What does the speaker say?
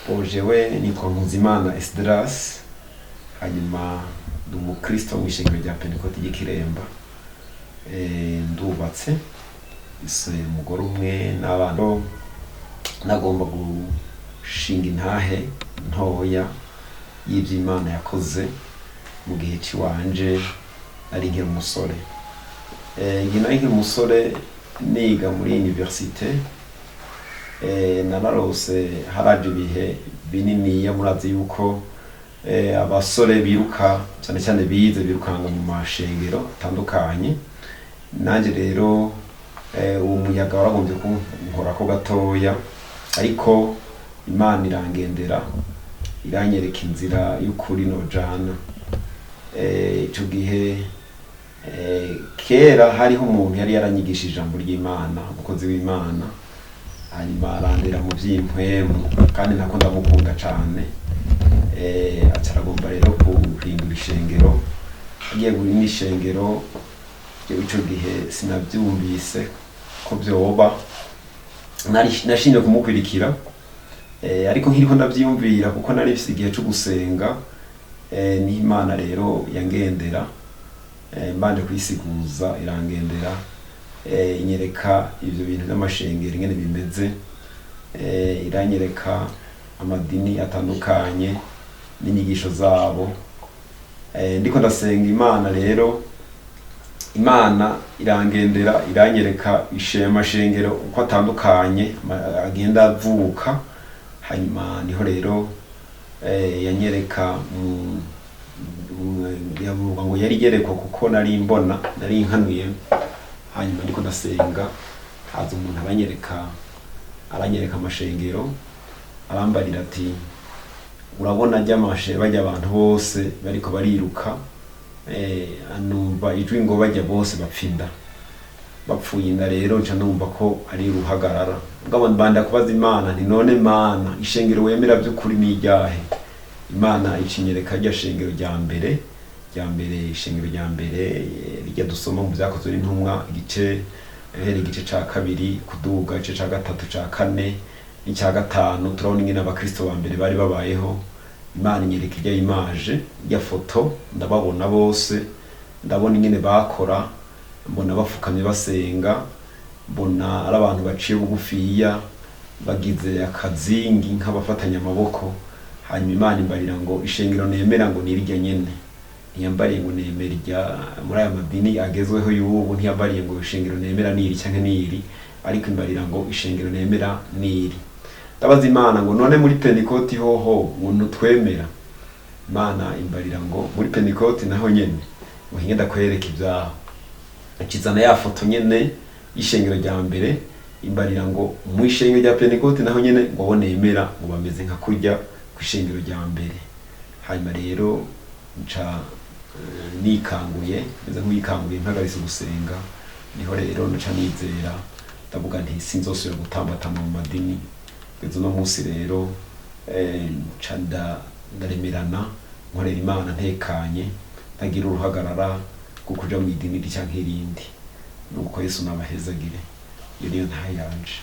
Jewe nitwa Nkuzimana Esdras, hanyuma ndi umukristo mw'ishengero rya Pentecote ry'Ikiremba. Ndubatse, ise umugore umwe n'abana. Nagomba gushinga intahe ntoya y'ivyo Imana yakoze mu gihe ciwanje ari nkiri umusore. Nkiri umusore niga muri universite, nararose haraje ibihe bininiya, murazi yuko abasore biruka cyane cyane birukanga mu mashengero atandukanye. Nanje rero uwo muyaga waragombye kunkorako gatoya, ariko Imana irangendera iranyereka inzira y'ukuri nojana. Ico gihe kera hariho umuntu yari yaranyigishije ijambo ry'Imana, umukozi w'Imana, hanyuma arandera mu vy'impwemu kandi nako ndamukunda cane. Acaragomba rero guhindura ishengero. Agiye guhindura ishengero, ico gihe sinavyumvise ko vyoba, nashimye kumukurikira, ariko nkiriko ndavyiyumvira kuko nari mfise igihe co gusenga, ni Imana rero yangendera, mbanje kwisiguza irangendera, inyereka ivyo bintu vy'amashengero ingene bimeze, iranyereka amadini atandukanye n'inyigisho zabo. Ndiko ndasenga Imana rero, Imana irangendera iranyereka amashengero uko atandukanye agenda avuka. Hanyuma niho rero yanyereka yavuga ngo yari yerekwa kuko nari mbona, nari nkanuye. Hanyuma ndiko ndasenga, haza umuntu aranyereka amashengero, arambarira ati urabona bajya abantu bose bariko bariruka, numva ijwi ngo bajya bose bapfinda, bapfuye inda. Rero nca numva ko ari uruhagarara, ngabo mbanda kubaza Imana nti none Mana, ishengero wemera by'ukuri ni iryahe? Imana icinyereka rya shengero rya mbere, ishengero rya mbere rijya dusoma mu Vyakozwe n'Intumwa igice ca kabiri kuduga igice ca gatatu, ca kane n'icya gatanu. Turabona ingene abakristo ba mbere bari babayeho. Imana inyereka irya image, irya foto, ndababona bose, ndabona ingene bakora, mbona bafukamye basenga, mbona ari abantu baciye bugufiya bagize akazingi nk'abafatanya amaboko. Hanyuma Imana imbarira ngo ishengero nemera ngo nirya nyene. Ntiyambariye ngo nemera irya muri aya madini agezweho y'ubu, ntiyambariye ngo ishengero nemera niri canke niri, ariko imbarira ngo ishengero nemera niri. Ndabaza Imana ngo none muri Pentecote hoho ngo twemera? Imana imbarira ngo muri Pentecote naho nyene ngo hinge ndakwereka ivyaho. Akizana ya foto nyene y'ishengero rya mbere, imbarira ngo mu ishengero rya Pentecote naho nyene ngo bo nemera ngo bameze nka kurya kw'ishengero rya mbere. Hanyuma rero nca nikanguye, meze nk'uyikanguye mpagaritse gusenga. Niho rero nca nizera, ndavuga nti sinzosubira gutambatama mu madini. Kugeza uno munsi rero nca ndaremerana, nkorera Imana ntekanye, ntagira uruhagarara rwo kuja mu idini canke irindi. Nuko Yesu nabahezagire. Iyo niyo ntahe yanje.